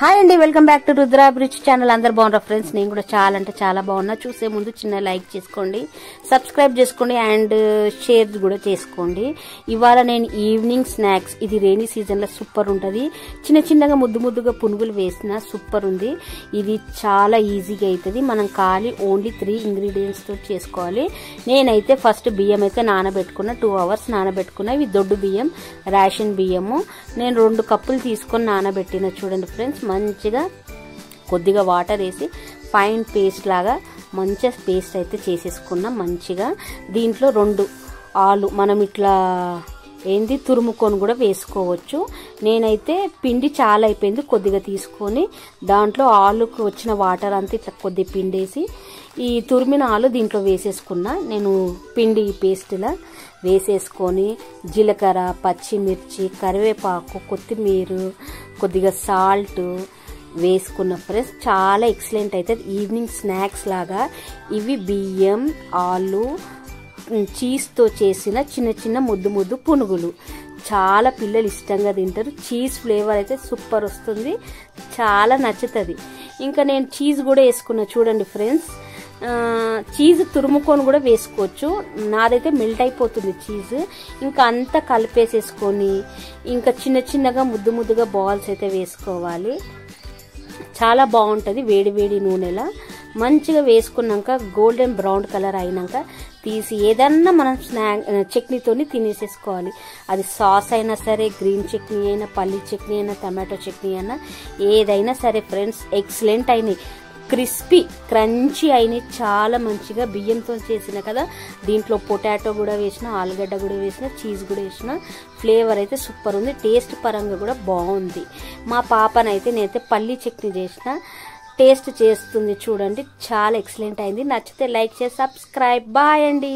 Hi అండి, welcome back to Rudrabhiruchi channel. అందరు బాగున్నారా ఫ్రెండ్స్? నేను కూడా చాలా అంటే చాలా బాగున్నా. చూసే ముందు చిన్న లైక్ చేసుకోండి, సబ్స్క్రైబ్ చేసుకోండి అండ్ షేర్ కూడా చేసుకోండి. ఇవాళ నేను ఈవినింగ్ స్నాక్స్, ఇది రెయినీ సీజన్లో సూపర్ ఉంటుంది. చిన్న చిన్నగా ముద్దుగా పునుగులు వేసిన సూపర్ ఉంది. ఇది చాలా ఈజీగా అవుతుంది. మనం ఓన్లీ 3 ఇంగ్రీడియంట్స్తో చేసుకోవాలి. నేనైతే ఫస్ట్ బియ్యం అయితే నానబెట్టుకున్న 2 hours నానబెట్టుకున్న. ఇవి దొడ్డు బియ్యం, రేషన్ బియ్యము. నేను 2 కప్పులు తీసుకొని నానబెట్టిన. చూడండి ఫ్రెండ్స్, మంచిగా కొద్దిగా వాటర్ వేసి ఫైన్ పేస్ట్ లాగా మంచిగా పేస్ట్ అయితే చేసేసుకున్నాం. మంచిగా దీంట్లో 2 ఆలు మనం ఇట్లా తురుముకొని కూడా వేసుకోవచ్చు. నేనైతే పిండి చాలా అయిపోయింది, కొద్దిగా తీసుకొని దాంట్లో ఆలుకు వచ్చిన వాటర్ అంతా ఇట్లా కొద్ది పిండేసి ఈ తురిమిన ఆలు దీంట్లో వేసేసుకున్నా. నేను పిండి పేస్ట్లా వేసేసుకొని జీలకర్ర, పచ్చిమిర్చి, కరివేపాకు, కొత్తిమీర, కొద్దిగా సాల్ట్ వేసుకున్న ఫ్రెండ్స్. చాలా ఎక్సలెంట్ అవుతుంది ఈవినింగ్ స్నాక్స్ లాగా. ఇవి బియ్యం, ఆలు, చీజ్తో చేసిన చిన్న చిన్న ముద్దు పునుగులు. చాలా పిల్లలు ఇష్టంగా తింటారు. చీజ్ ఫ్లేవర్ అయితే సూపర్ వస్తుంది, చాలా నచ్చుతుంది. ఇంకా నేను చీజ్ కూడా వేసుకున్నా. చూడండి ఫ్రెండ్స్, చీజ్ తురుముకొని కూడా వేసుకోవచ్చు. నాదైతే మెల్ట్ అయిపోతుంది చీజ్. ఇంకా అంతా కలిపేసేసుకొని ఇంకా చిన్న చిన్నగా ముద్దుగా బాల్స్ అయితే వేసుకోవాలి. చాలా బాగుంటుంది. వేడి నూనెలా మంచిగా వేసుకున్నాక గోల్డెన్ బ్రౌన్ కలర్ అయినాక తీసి ఏదన్నా మనం చట్నీతోని తినేసేసుకోవాలి. అది సాస్ అయినా సరే, గ్రీన్ చట్నీ అయినా, పల్లి చట్నీ అయినా, టమాటో చట్నీ అయినా, ఏదైనా సరే ఫ్రెండ్స్. ఎక్సలెంట్ అయినాయి, క్రిస్పీ క్రంచీ అయినాయి, చాలా మంచిగా. బియ్యంతో చేసిన కదా, దీంట్లో పొటాటో కూడా వేసిన, ఆలుగడ్డ కూడా వేసిన, చీజ్ కూడా వేసిన. ఫ్లేవర్ అయితే సూపర్ ఉంది. టేస్ట్ పరంగా కూడా బాగుంది. మా పాపనైతే నేనైతే పల్లి చట్నీ చేసిన, టేస్ట్ చేస్తుంది. చూడండి, చాలా ఎక్సలెంట్ అయింది. నచ్చితే లైక్ చేసి సబ్స్క్రైబ్. బాయ్ అండి.